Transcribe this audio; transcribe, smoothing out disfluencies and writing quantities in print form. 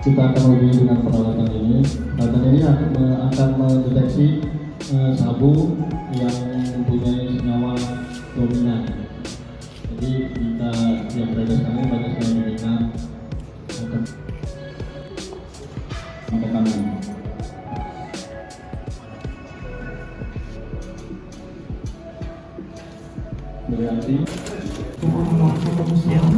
kita akan uji dengan peralatan ini. Peralatan ini akan mendeteksi sabu yang mempunyai senyawa dominan. Jadi kita yang berada sekarang banyak sekali minat akan tekanan. Berarti Nomor 1 museum.